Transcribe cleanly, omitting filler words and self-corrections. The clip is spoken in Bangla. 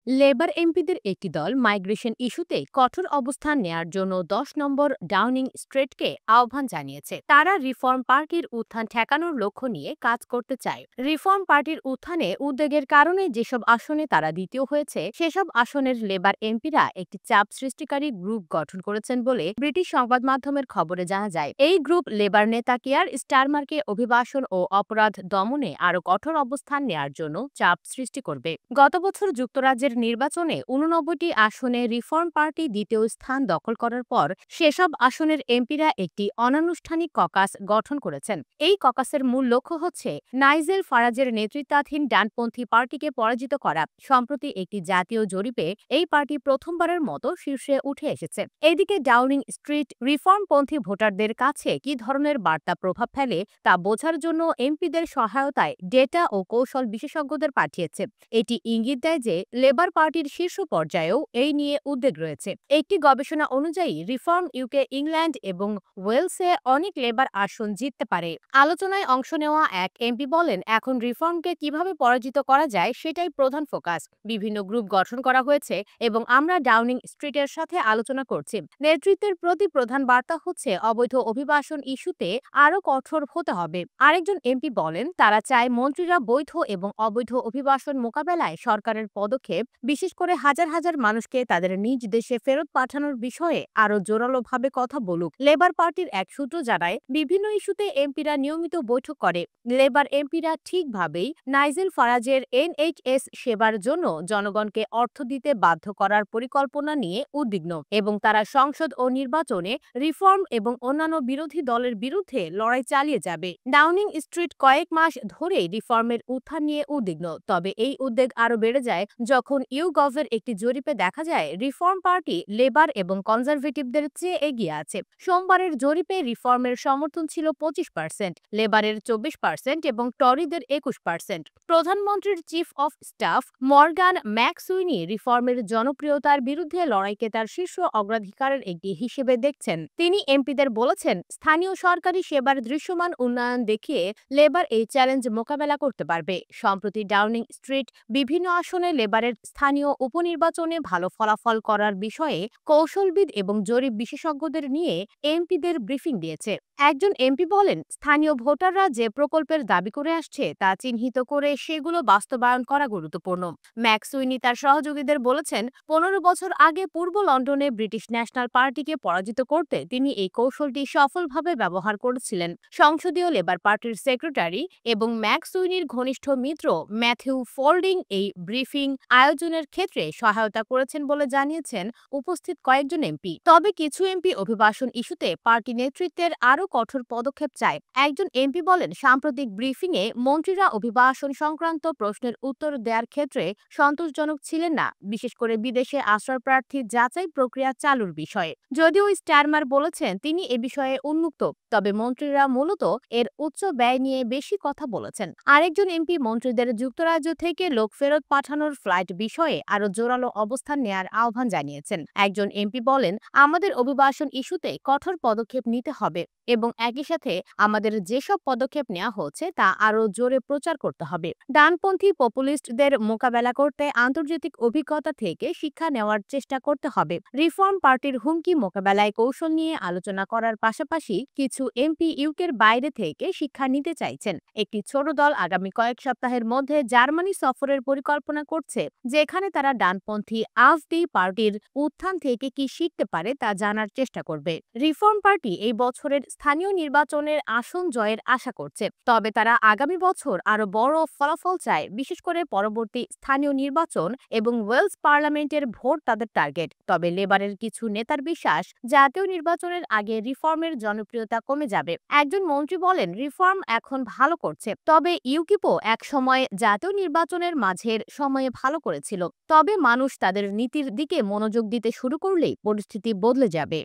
লেবার এমপিদের একটি দল মাইগ্রেশন ইস্যুতে কঠোর অবস্থান নেয়ার জন্য ১০ নম্বর ডাউনিং স্ট্রিটকে আহ্বান জানিয়েছে। তারা রিফর্ম পার্টির উত্থান ঠেকানোর লক্ষ্য নিয়ে কাজ করতে চায়। রিফর্ম পার্টির উত্থানে উদ্বেগের কারণে যেসব আসনে তারা দ্বিতীয় হয়েছে সেসব আসনের লেবার এমপিরা একটি চাপ সৃষ্টিকারী গ্রুপ গঠন করেছেন বলে ব্রিটিশ সংবাদ মাধ্যমের খবরে জানা যায়। এই গ্রুপ লেবার নেতা কিয়ার স্টারমারকে অভিবাসন ও অপরাধ দমনে আরও কঠোর অবস্থান নেয়ার জন্য চাপ সৃষ্টি করবে। গত বছর যুক্তরাজ্যের নির্বাচনে ৮৯টি আসনে রিফর্ম পার্টি দ্বিতীয় স্থান দখল করার পর সেসব আসনের এমপিরা একটি অনানুষ্ঠানিক ককাস গঠন করেছেন। এই ককাসের মূল লক্ষ্য হচ্ছে নাইজেল ফারাজের নেতৃত্বাধীন ডানপন্থী পার্টিকে পরাজিত করা। সম্প্রতি একটি জাতীয় জরিপে এই পার্টি প্রথমবারের মতো শীর্ষে উঠে এসেছে। এদিকে ডাউনিং স্ট্রিট রিফর্মপন্থী ভোটারদের কাছে কি ধরনের বার্তা প্রভাব ফেলে তা বোঝার জন্য এমপিদের সহায়তায় ডেটা ও কৌশল বিশেষজ্ঞদের পাঠিয়েছে। এটি ইঙ্গিত দেয় যে লেবার পার্টির শীর্ষ পর্যায়েও এই নিয়ে উদ্বেগ রয়েছে। একটি গবেষণা অনুযায়ী রিফর্ম ইউকে ইংল্যান্ড এবং ওয়েলসে অনেক লেবার আসন জিততে পারে। আলোচনায় অংশ নেওয়া এক এমপি বলেন, এখন রিফর্মকে কিভাবে পরাজিত করা যায় সেটাই প্রধান ফোকাস। বিভিন্ন গ্রুপ গঠন করা হয়েছে এবং আমরা ডাউনিং স্ট্রিটের সাথে আলোচনা করছি। নেতৃত্বের প্রতি প্রধান বার্তা হচ্ছে অবৈধ অভিবাসন ইস্যুতে আরও কঠোর হতে হবে। আরেকজন এমপি বলেন, তারা চায় মন্ত্রীরা বৈধ এবং অবৈধ অভিবাসন মোকাবেলায় সরকারের পদক্ষেপ, বিশেষ করে হাজার হাজার মানুষকে তাদের নিজ দেশে ফেরত পাঠানোর বিষয়ে আরও জোরালোভাবে কথা বলুক। লেবার পার্টির এক সূত্র জানায়, বিভিন্ন ইস্যুতে এমপিরা নিয়মিত বৈঠক করে। লেবার এমপিরা ঠিকভাবেই নাইজেল ফারাজের এনএইচএস সেবার জন্য জনগণকে অর্থ দিতে বাধ্য করার পরিকল্পনা নিয়ে উদ্বিগ্ন এবং তারা সংসদ ও নির্বাচনে রিফর্ম এবং অন্যান্য বিরোধী দলের বিরুদ্ধে লড়াই চালিয়ে যাবে। ডাউনিং স্ট্রিট কয়েক মাস ধরেই রিফর্মের উত্থান নিয়ে উদ্বিগ্ন, তবে এই উদ্বেগ আরও বেড়ে যায় যখন ইউগভের একটি জরিপে দেখা যায় রিফর্ম পার্টি লেবার এবং কনজারভেটিভদের চেয়ে এগিয়ে আছে। সোমবারের জরিপে রিফর্মের সমর্থন ছিল ২৫%, লেবারের ২৪% এবং টরিদের ২১%। প্রধানমন্ত্রীর চিফ অফ স্টাফ মর্গান ম্যাকসুইনি রিফর্মের জনপ্রিয়তার বিরুদ্ধে লড়াইকে তার শীর্ষ অগ্রাধিকারের একটি হিসেবে দেখছেন। তিনি এমপিদের বলেছেন, স্থানীয় সরকারি সেবার দৃশ্যমান উন্নয়ন দেখিয়ে লেবার এই চ্যালেঞ্জ মোকাবেলা করতে পারবে। সম্প্রতি ডাউনিং স্ট্রিট বিভিন্ন আসনে লেবারের স্থানীয় উপনির্বাচনে ভালো ফলাফল করার বিষয়ে কৌশলবিদ এবং জরিপ বিশেষজ্ঞদের নিয়ে এমপিদের ব্রিফিং দিয়েছে। একজন এমপি বলেন, স্থানীয় ভোটাররা যে প্রকল্পের দাবি করে আসছে তা চিহ্নিত করে সেগুলো বাস্তবায়ন করা গুরুত্বপূর্ণ। ম্যাকসুইনি তার সহযোগীদের বলেছেন, ১৫ বছর আগে পূর্ব লন্ডনে ব্রিটিশ ন্যাশনাল পার্টিকে পরাজিত করতে তিনি এই কৌশলটি সফলভাবে ব্যবহার করেছিলেন। সংসদীয় লেবার পার্টির সেক্রেটারি এবং ম্যাকসুইনির ঘনিষ্ঠ মিত্র ম্যাথিউ ফোল্ডিং এই ব্রিফিং আয়োজনের ক্ষেত্রে সহায়তা করেছেন বলে জানিয়েছেন উপস্থিত কয়েকজন এমপি। তবে কিছু এমপি অভিবাসন ইস্যুতে পার্টি নেতৃত্বের আরও কঠোর পদক্ষেপ চায়। একজন এমপি বলেন, সাম্প্রতিক ব্রিফিংয়ে মন্ত্রীরা অভিবাসন সংক্রান্ত প্রশ্নের উত্তর দেওয়ার ক্ষেত্রে সন্তোষজনক ছিলেন না, বিশেষ করে বিদেশে আশ্রয়প্রার্থী যাচাই প্রক্রিয়া চালুর বিষয়ে। যদিও স্টারমার বলেছেন তিনি এ বিষয়ে উন্মুক্ত, তবে মন্ত্রীরা মূলত এর উচ্চ ব্যয় নিয়ে বেশি কথা বলেছেন। আরেকজন এমপি মন্ত্রীদের যুক্তরাজ্য থেকে লোক ফেরত পাঠানোর ফ্লাইট বিষয়ে আরও জোরালো অবস্থান নেয়ার আহ্বান জানিয়েছেন। একজন এমপি বলেন, আমাদের অভিবাসন ইস্যুতে কঠোর পদক্ষেপ নিতে হবে এবং একই সাথে আমাদের যেসব পদক্ষেপ নেওয়া হচ্ছে তা আরও জোরে প্রচার করতে হবে। ডানপন্থী পপুলিস্টদের মোকাবেলা করতে আন্তর্জাতিক অভিজ্ঞতা থেকে শিক্ষা নেওয়ার চেষ্টা করতে হবে। রিফর্ম পার্টির হুমকি মোকাবেলায় কৌশল নিয়ে আলোচনা করার পাশাপাশি কিছু এমপি ইউকের বাইরে থেকে শিক্ষা নিতে চাইছেন। একটি ছোট দল আগামী কয়েক সপ্তাহের মধ্যে জার্মানি সফরের পরিকল্পনা করছে, যেখানে তারা ডানপন্থী আফডি পার্টির উত্থান থেকে কি শিখতে পারে তা জানার চেষ্টা করবে। রিফর্ম পার্টি এই বছরের স্থানীয় নির্বাচনের আসন জয়ের আশা করছে, তবে তারা আগামী বছর আরও বড় ফলাফল চায়, বিশেষ করে পরবর্তী স্থানীয় নির্বাচন এবং ওয়েলস পার্লামেন্টের ভোট তাদের টার্গেট। তবে লেবারের কিছু নেতার বিশ্বাস, জাতীয় নির্বাচনের আগে রিফর্মের জনপ্রিয়তা কমে যাবে। একজন মন্ত্রী বলেন, রিফর্ম এখন ভালো করছে, তবে ইউকিপও এক সময় জাতীয় নির্বাচনের মাঝের সময়ে ভালো করেছিল। তবে মানুষ তাদের নীতির দিকে মনোযোগ দিতে শুরু করলেই পরিস্থিতি বদলে যাবে।